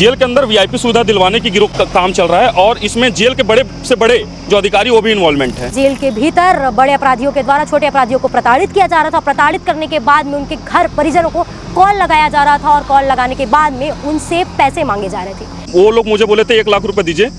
Jail के अंदर VIP सुविधा दिलवाने की गिरोह का काम चल रहा है और इसमें जेल के बड़े से बड़े जो अधिकारी वो भी इन्वॉल्वमेंट है। जेल के भीतर बड़े अपराधियों के द्वारा छोटे अपराधियों को प्रताड़ित किया जा रहा था। प्रताड़ित करने के बाद में उनके घर परिजनों को कॉल लगाया जा रहा था और कॉल लगाने के बाद में उनसे पैसे मांगे जा रहे थे। वो लोग मुझे बोले थे 1 लाख रुपए दीजिए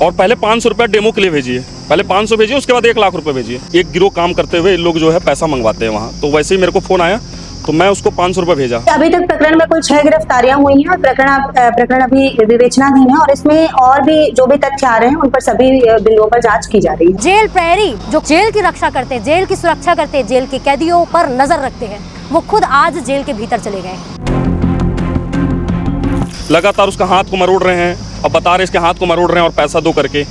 और पहले 500 रुपया डेमो के लिए भेजिए, पहले 500 भेजिए, उसके बाद 1 लाख रुपए भेजिए। एक गिरोह काम करते हुए लोग जो है पैसा मंगवाते हैं वहाँ, तो वैसे ही मेरे को फोन आया तो मैं उसको 500 रुपये भेजा। अभी तक प्रकरण में कुल 6 गिरफ्तारियां हुई हैं और प्रकरण अभी विवेचनाधीन है और इसमें और भी जो भी तथ्य आ रहे हैं उन पर सभी बिंदुओं पर जांच की जा रही है। जेल प्रहरी जो जेल की रक्षा करते हैं, जेल की सुरक्षा करते हैं, जेल के कैदियों पर नजर रखते हैं, वो खुद आज जेल के भीतर चले गए। लगातार उसका हाथ को मरोड़ रहे हैं, अब बता रहे इसके हाथ को मरोड़ रहे हैं और पैसा दो करके।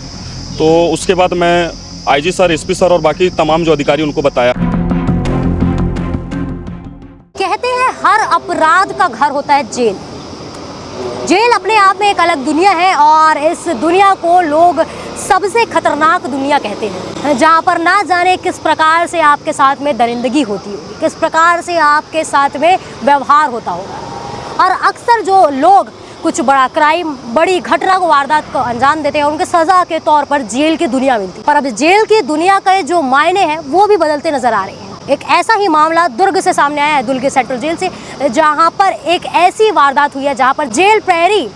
तो उसके बाद मैं आईजी सर, एसपी सर और बाकी तमाम जो अधिकारी उनको बताया। कहते हैं हर अपराध का घर होता है जेल। जेल अपने आप में एक अलग दुनिया है और इस दुनिया को लोग सबसे खतरनाक दुनिया कहते हैं, जहाँ पर ना जाने किस प्रकार से आपके साथ में दरिंदगी होती होगी, किस प्रकार से आपके साथ में व्यवहार होता होगा। और अक्सर जो लोग कुछ बड़ा क्राइम, बड़ी घटना को, वारदात को अंजाम देते हैं, उनके सजा के तौर पर जेल की दुनिया मिलती है। पर अब जेल की दुनिया के जो मायने हैं वो भी बदलते नजर आ रहे हैं। एक ऐसा ही मामला दुर्ग से सामने आया है, दुर्ग सेंट्रल जेल से, जहां पर एक ऐसी वारदात हुई है जहां पर जेल प्रहरी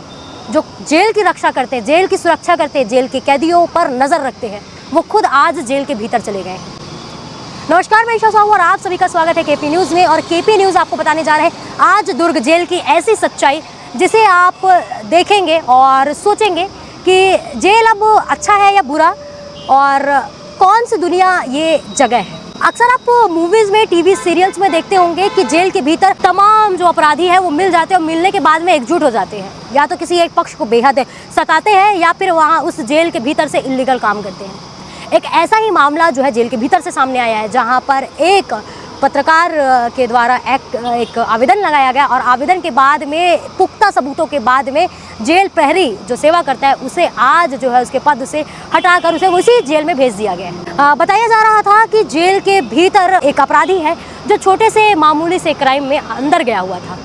जो जेल की रक्षा करते हैं, जेल की सुरक्षा करते हैं, जेल के कैदियों पर नजर रखते हैं, वो खुद आज जेल के भीतर चले गए। नमस्कार, मैं ईशा साहू और आप सभी का स्वागत है केपी न्यूज़ में। और केपी न्यूज़ आपको बताने जा रहे हैं आज दुर्ग जेल की ऐसी सच्चाई जिसे आप देखेंगे और सोचेंगे कि जेल अब अच्छा है या बुरा, और कौन सी दुनिया ये जगह है। अक्सर आप मूवीज में, टीवी सीरियल्स में देखते होंगे कि जेल के भीतर तमाम जो अपराधी हैं वो मिल जाते हैं और मिलने के बाद में एकजुट हो जाते हैं, या तो किसी एक पक्ष को बेहद सताते हैं या फिर वहाँ उस जेल के भीतर से इल्लीगल काम करते हैं। एक ऐसा ही मामला जो है जेल के भीतर से सामने आया है, जहाँ पर एक पत्रकार के द्वारा एक आवेदन लगाया गया और आवेदन के बाद में पुख्ता सबूतों के बाद में जेल प्रहरी जो सेवा करता है उसे आज जो है उसके पद से हटाकर उसे उसी जेल में भेज दिया गया है। बताया जा रहा था कि जेल के भीतर एक अपराधी है जो छोटे से मामूली से क्राइम में अंदर गया हुआ था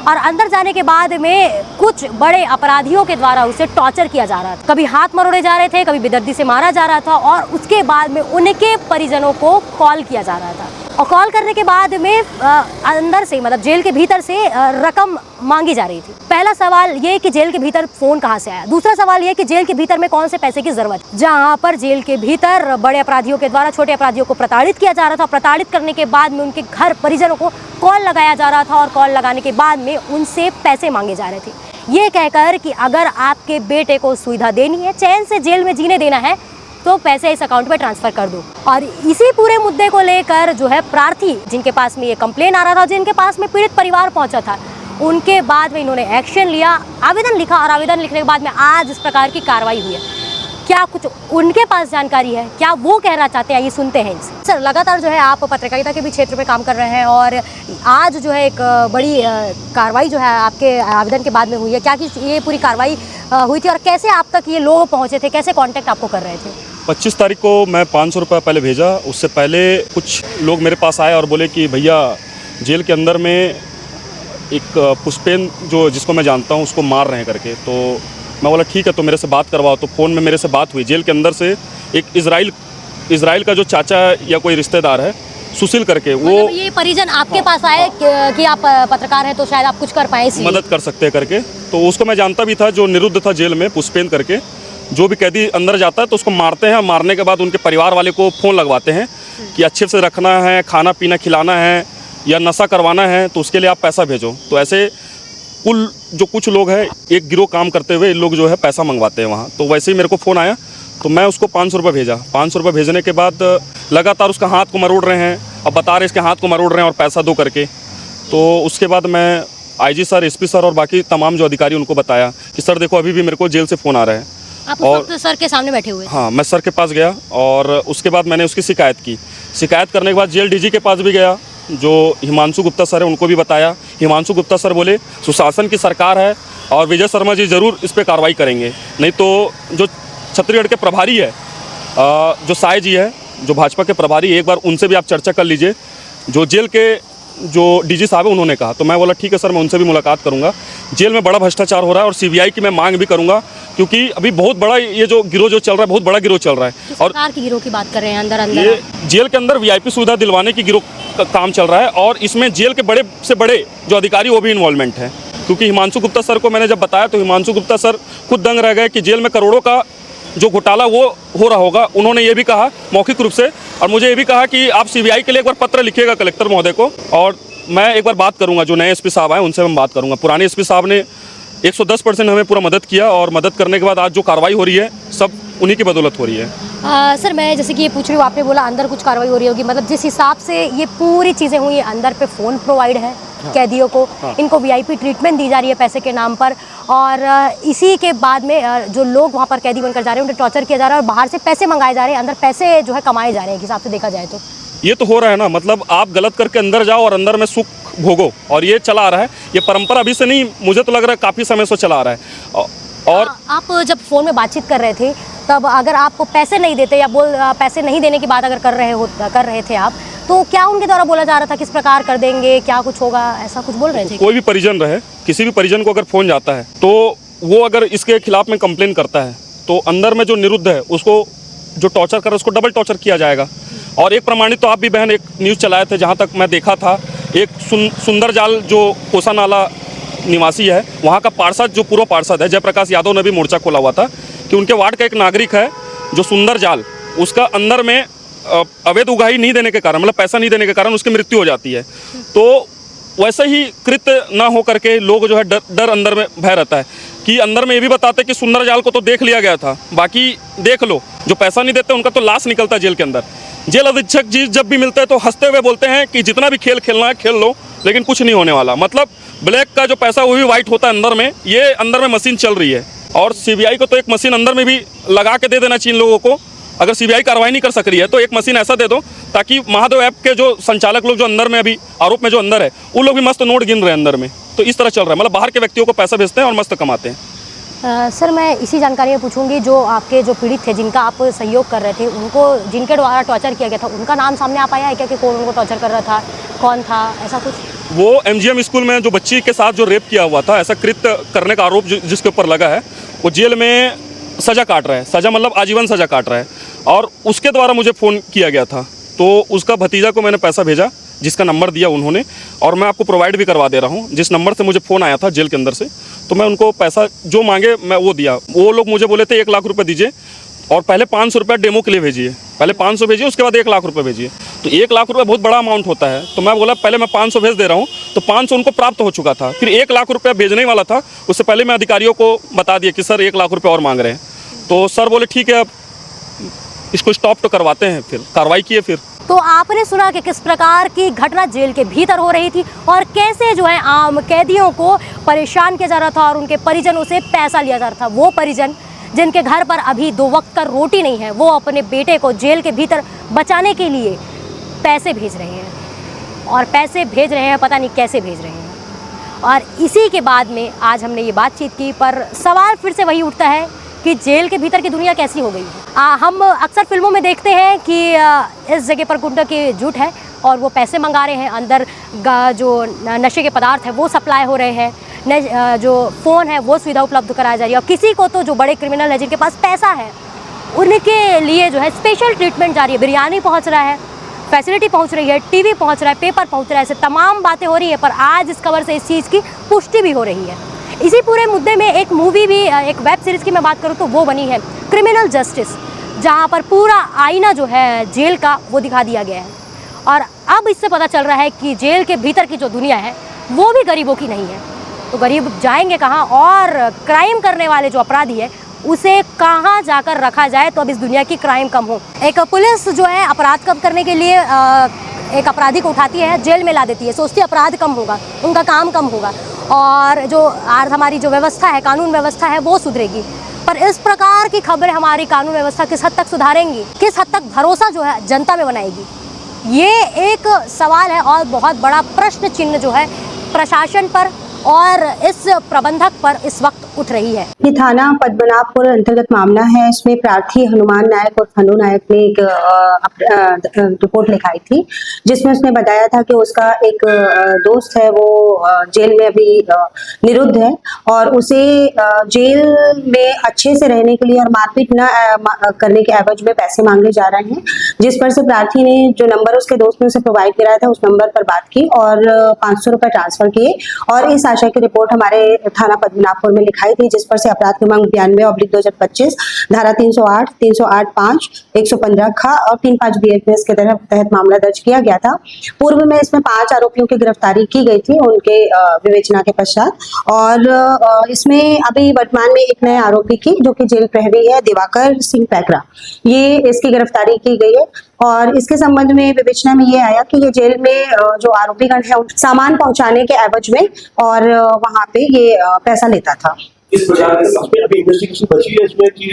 और अंदर जाने के बाद में कुछ बड़े अपराधियों के द्वारा उसे टॉर्चर किया जा रहा था। कभी हाथ मरोड़े जा रहे थे, कभी बेदर्दी से मारा जा रहा था और उसके बाद में उनके परिजनों को कॉल किया जा रहा था। और कॉल करने के बाद में अंदर से, मतलब जेल के भीतर से रकम मांगी जा रही थी। पहला सवाल ये कि जेल के भीतर फोन कहाँ से आया। दूसरा सवाल ये कि जेल के भीतर में कौन से पैसे की जरूरत, जहाँ पर जेल के भीतर बड़े अपराधियों के द्वारा छोटे अपराधियों को प्रताड़ित किया जा रहा था। प्रताड़ित करने के बाद में उनके घर परिजनों को कॉल लगाया जा रहा था और कॉल लगाने के बाद में उनसे पैसे मांगे जा रहे थे, ये कहकर कि अगर आपके बेटे को सुविधा देनी है, चैन से जेल में जीने देना है, तो पैसे इस अकाउंट में ट्रांसफर कर दो। और इसी पूरे मुद्दे को लेकर जो है प्रार्थी जिनके पास में ये कंप्लेन आ रहा था, जिनके पास में पीड़ित परिवार पहुंचा था, उनके बाद में इन्होंने एक्शन लिया, आवेदन लिखा और आवेदन लिखने के बाद में आज इस प्रकार की कार्रवाई हुई है। क्या कुछ उनके पास जानकारी है, क्या वो कहना चाहते हैं, ये सुनते हैं इनसे। सर, लगातार जो है आप पत्रकारिता के भी क्षेत्र में काम कर रहे हैं और आज जो है एक बड़ी कार्रवाई जो है आपके आवेदन के बाद में हुई है। क्या कि ये पूरी कार्रवाई हुई थी और कैसे आप तक ये लोग पहुंचे थे, कैसे कांटेक्ट आपको कर रहे थे? 25 तारीख को मैं 500 रुपये पहले भेजा। उससे पहले कुछ लोग मेरे पास आए और बोले कि भैया जेल के अंदर में एक पुष्पेन जो जिसको मैं जानता हूँ उसको मार रहे हैं करके। तो मैं बोला ठीक है, तो मेरे से बात करवाओ। तो फ़ोन में मेरे से बात हुई। जेल के अंदर से एक इज़राइल का जो चाचा या कोई रिश्तेदार है, सुशील करके, वो ये परिजन आपके पास आए कि आप पत्रकार हैं तो शायद आप कुछ कर पाए, मदद कर सकते हैं करके। तो उसको मैं जानता भी था, जो निरुद्ध था जेल में, पुष्पेन करके। जो भी कैदी अंदर जाता है तो उसको मारते हैं, मारने के बाद उनके परिवार वाले को फ़ोन लगवाते हैं कि अच्छे से रखना है, खाना पीना खिलाना है या नशा करवाना है, तो उसके लिए आप पैसा भेजो। तो ऐसे कुल जो कुछ लोग हैं, एक गिरोह काम करते हुए लोग जो है पैसा मंगवाते हैं वहाँ। तो वैसे ही मेरे को फ़ोन आया तो मैं उसको 500 रुपये भेजा। 500 रुपये भेजने के बाद लगातार उसका हाथ को मरोड़ रहे हैं, अब बता रहे इसके हाथ को मरोड़ रहे हैं और पैसा दो करके। तो उसके बाद मैं आईजी सर, एसपी सर और बाकी तमाम जो अधिकारी उनको बताया कि सर देखो अभी भी मेरे को जेल से फ़ोन आ रहा है। आप उस वक्त सर के सामने बैठे हुए? हाँ, मैं सर के पास गया और उसके बाद मैंने उसकी शिकायत की। शिकायत करने के बाद जेल डीजी के पास भी गया, जो हिमांशु गुप्ता सर है, उनको भी बताया। हिमांशु गुप्ता सर बोले सुशासन की सरकार है और विजय शर्मा जी ज़रूर इस पर कार्रवाई करेंगे, नहीं तो जो छत्तीसगढ़ के प्रभारी है, जो साय जी है, जो भाजपा के प्रभारी, एक बार उनसे भी आप चर्चा कर लीजिए। जो जेल के जो डीजी साहब है उन्होंने कहा। तो मैं बोला ठीक है सर, मैं उनसे भी मुलाकात करूंगा। जेल में बड़ा भ्रष्टाचार हो रहा है और सीबीआई की मैं मांग भी करूंगा, क्योंकि अभी बहुत बड़ा ये जो गिरोह जो चल रहा है, बहुत बड़ा गिरोह चल रहा है। किस और प्रकार की गिरोह की बात कर रहे हैं अंदर ये जेल के अंदर वीआईपी सुविधा दिलवाने की गिरोह का काम चल रहा है, और इसमें जेल के बड़े से बड़े जो अधिकारी वो भी इन्वॉल्वमेंट है। क्योंकि हिमांशु गुप्ता सर को मैंने जब बताया तो हिमांशु गुप्ता सर खुद दंग रह गए कि जेल में करोड़ों का जो घोटाला वो हो रहा होगा। उन्होंने ये भी कहा मौखिक रूप से, और मुझे ये भी कहा कि आप सीबीआई के लिए एक बार पत्र लिखिएगा कलेक्टर महोदय को, और मैं एक बार बात करूंगा, जो नए एसपी साहब आए उनसे मैं बात करूंगा। पुराने एसपी साहब ने 110% हमें पूरा मदद किया, और मदद करने के बाद आज जो कार्रवाई हो रही है सब उन्हीं की बदौलत हो रही है। सर मैं जैसे कि ये पूछ रही हूँ, आपने बोला अंदर कुछ कार्रवाई हो रही होगी, मतलब जिस हिसाब से ये पूरी चीज़ें हुई है, अंदर पे फ़ोन प्रोवाइड है कैदियों को, इनको वीआईपी ट्रीटमेंट दी जा रही है पैसे के नाम पर, और इसी के बाद में जो लोग वहाँ पर कैदी बनकर जा रहे हैं उन्हें टॉर्चर किया जा रहा है, और बाहर से पैसे मंगाए जा रहे हैं, अंदर पैसे जो है कमाए जा रहे हैं एक हिसाब से देखा जाए तो। ये तो हो रहा है ना, मतलब आप गलत करके अंदर जाओ और अंदर में सुख भोगो, और ये चला आ रहा है। ये परंपरा अभी से नहीं, मुझे तो लग रहा है काफ़ी समय से चला आ रहा है। और आप जब फ़ोन में बातचीत कर रहे थे तब अगर आपको पैसे नहीं देते या पैसे नहीं देने की बात अगर कर रहे थे आप, तो क्या उनके द्वारा बोला जा रहा था किस प्रकार कर देंगे, क्या कुछ होगा, ऐसा कुछ बोल रहे थे? कोई भी परिजन रहे, किसी भी परिजन को अगर फ़ोन जाता है तो वो अगर इसके खिलाफ में कंप्लेन करता है तो अंदर में जो निरुद्ध है उसको जो टॉर्चर कर रहा है उसको डबल टॉर्चर किया जाएगा। और एक प्रमाणित तो आप भी बहन एक न्यूज़ चलाए थे, जहाँ तक मैं देखा था, एक सुंदर जाल जो कोसा नाला निवासी है वहाँ का पार्षद, जो पूर्व पार्षद है जयप्रकाश यादव ने भी मोर्चा खोला हुआ था कि उनके वार्ड का एक नागरिक है जो सुंदर जाल, उसका अंदर में अवैध उगाही नहीं देने के कारण, मतलब पैसा नहीं देने के कारण उसकी मृत्यु हो जाती है। तो वैसे ही कृत्य ना हो करके लोग जो है डर अंदर में भय रहता है कि अंदर में ये भी बताते कि सुंदर जाल को तो देख लिया गया था, बाकी देख लो, जो पैसा नहीं देते उनका तो लाश निकलता है जेल के अंदर। जेल अधीक्षक जी जब भी मिलते हैं तो हंसते हुए बोलते हैं कि जितना भी खेल खेलना है खेल लो, लेकिन कुछ नहीं होने वाला। मतलब ब्लैक का जो पैसा वो भी वाइट होता है अंदर में, ये अंदर में मशीन चल रही है। और सीबीआई को तो एक मशीन अंदर में भी लगा के दे देना चाहिए इन लोगों को। अगर सीबीआई कार्रवाई नहीं कर सक रही है तो एक मशीन ऐसा दे दो ताकि महादेव ऐप के जो संचालक लोग जो अंदर में अभी आरोप में जो अंदर है वो लोग भी मस्त नोट गिन रहे हैं अंदर में। तो इस तरह चल रहा है, मतलब बाहर के व्यक्तियों को पैसा भेजते हैं और मस्त कमाते हैं। सर मैं इसी जानकारी में पूछूंगी, जो आपके जो पीड़ित थे जिनका आप सहयोग कर रहे थे, उनको जिनके द्वारा टॉर्चर किया गया था, उनका नाम सामने आ पाया है क्या कि कौन उनको टॉर्चर कर रहा था, कौन था, ऐसा कुछ? वो एमजीएम स्कूल में जो बच्ची के साथ जो रेप किया हुआ था, ऐसा कृत्य करने का आरोप जिसके ऊपर लगा है, वो जेल में सज़ा काट रहा है। सज़ा मतलब आजीवन सज़ा काट रहा है। और उसके द्वारा मुझे फ़ोन किया गया था, तो उसका भतीजा को मैंने पैसा भेजा, जिसका नंबर दिया उन्होंने, और मैं आपको प्रोवाइड भी करवा दे रहा हूँ। जिस नंबर से मुझे फ़ोन आया था जेल के अंदर से, तो मैं उनको पैसा जो मांगे मैं वो दिया। वो लोग मुझे बोले थे 1 लाख रुपये दीजिए, और पहले 500 रुपये डेमो के लिए भेजिए, पहले 500 भेजिए, उसके बाद 1 लाख रुपये भेजिए। तो 1 लाख रुपये बहुत बड़ा अमाउंट होता है। तो मैं बोला पहले मैं 500 भेज दे रहा हूँ, तो 500 उनको प्राप्त हो चुका था। फिर 1 लाख रुपया भेजने वाला था, उससे पहले मैं अधिकारियों को बता दिया कि सर 1 लाख रुपये और मांग रहे हैं। तो सर बोले ठीक है, अब इसको स्टॉप तो करवाते हैं। फिर कार्रवाई किए। फिर तो आपने सुना कि किस प्रकार की घटना जेल के भीतर हो रही थी और कैसे जो है आम कैदियों को परेशान किया जा रहा था और उनके परिजनों से पैसा लिया जा रहा था। वो परिजन जिनके घर पर अभी 2 वक्त का रोटी नहीं है, वो अपने बेटे को जेल के भीतर बचाने के लिए पैसे भेज रहे हैं, और पैसे भेज रहे हैं पता नहीं कैसे भेज रहे हैं। और इसी के बाद में आज हमने ये बातचीत की, पर सवाल फिर से वही उठता है कि जेल के भीतर की दुनिया कैसी हो गई है। हम अक्सर फिल्मों में देखते हैं कि इस जगह पर गुंडा की जुट है और वो पैसे मंगा रहे हैं, अंदर जो नशे के पदार्थ है वो सप्लाई हो रहे हैं, जो फ़ोन है वो सुविधा उपलब्ध कराई जा रही है। और किसी को तो जो बड़े क्रिमिनल है जिनके पास पैसा है उनके लिए जो है स्पेशल ट्रीटमेंट जारी है, बिरयानी पहुँच रहा है, फैसिलिटी पहुँच रही है, टीवी पहुँच रहा है, पेपर पहुँच रहा है, ऐसे तमाम बातें हो रही है। पर आज इस खबर से इस चीज़ की पुष्टि भी हो रही है। इसी पूरे मुद्दे में एक मूवी भी, एक वेब सीरीज़ की मैं बात करूँ तो वो बनी है क्रिमिनल जस्टिस, जहाँ पर पूरा आईना जो है जेल का वो दिखा दिया गया है। और अब इससे पता चल रहा है कि जेल के भीतर की जो दुनिया है वो भी गरीबों की नहीं है। तो गरीब जाएंगे कहाँ, और क्राइम करने वाले जो अपराधी है उसे कहाँ जाकर रखा जाए तो अब इस दुनिया की क्राइम कम हो। एक पुलिस जो है अपराध कम करने के लिए एक अपराधी को उठाती है, जेल में ला देती है, सोचती है अपराध कम होगा, उनका काम कम होगा और जो हमारी जो व्यवस्था है, कानून व्यवस्था है वो सुधरेगी। पर इस प्रकार की खबरें हमारी कानून व्यवस्था किस हद तक सुधारेंगी, किस हद तक भरोसा जो है जनता में बनाएगी, ये एक सवाल है। और बहुत बड़ा प्रश्न चिन्ह जो है प्रशासन पर और इस प्रबंधक पर इस वक्त उठ रही है। ये थाना पद्मनाभपुर अंतर्गत मामला है। इसमें प्रार्थी हनुमान नायक और खंडू नायक ने एक रिपोर्ट लिखाई थी, जिसमें उसने बताया था कि उसका एक दोस्त है, वो जेल में अभी निरुद्ध है और उसे जेल में अच्छे से रहने के लिए और मारपीट न करने के एवज में पैसे मांगे जा रहे हैं, जिस पर से प्रार्थी ने जो नंबर उसके दोस्त ने उसे प्रोवाइड कराया था उस नंबर पर बात की और 500 रुपए ट्रांसफर किए और इस आशय की रिपोर्ट हमारे थाना पद्मनाभपुर में लिखाई थी, जिस पर से अपराध क्रमांक 92/2025 धारा 308, 308(5), 115 ख और 35 BNS के तहत मामला दर्ज किया गया था। पूर्व में इसमें 5 आरोपियों की गिरफ्तारी की गई थी उनके विवेचना के पश्चात, और इसमें अभी वर्तमान में एक नए आरोपी की जो कि जेल प्रहरी है, दिवाकर सिंह पैकरा, ये इसकी गिरफ्तारी की गई है और इसके संबंध में विवेचना में ये आया कि ये जेल में जो आरोपीगण है सामान पहुंचाने के एवज में और वहां पे ये पैसा लेता था। इस प्रकार के इसमें अभी इन्वेस्टिगेशन बची है इसमें कि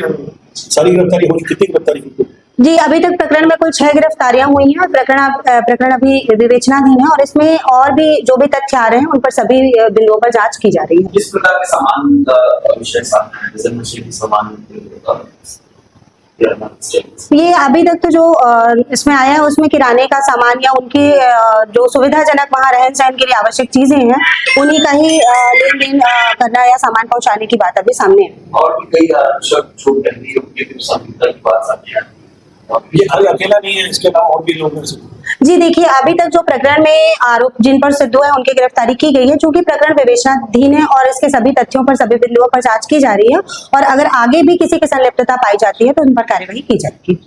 सारी गिरफ्तारी हो चुकी, कितनी गिरफ्तारी हुई? जी, अभी तक प्रकरण में कुल 6 गिरफ्तारियां हुई हैं और प्रकरण अभी विवेचनाधीन है और इसमें और भी जो भी तथ्य आ रहे हैं उन पर सभी बिंदुओं पर जांच की जा रही है। किस प्रकार के सामान का विषय सामने है? जैसे नशे के सामान ये अभी तक तो जो इसमें आया है उसमें किराने का सामान या उनकी जो सुविधाजनक वहाँ रहन सहन के लिए आवश्यक चीजें हैं उन्हीं का ही लेन देन करना या सामान पहुंचाने की बात अभी सामने है। और भी कई छूट रहती है उनके भी सामने की बात सामने है। ये खाली अकेला नहीं है, इसके अलावा और भी लोग हैं। जी देखिए, अभी तक जो प्रकरण में आरोप जिन पर सिद्ध है उनकी गिरफ्तारी की गई है, चूंकि प्रकरण विवेचनाधीन है और इसके सभी तथ्यों पर सभी बिंदुओं पर जांच की जा रही है और अगर आगे भी किसी की संलिप्तता पाई जाती है तो उन पर कार्यवाही की जाएगी।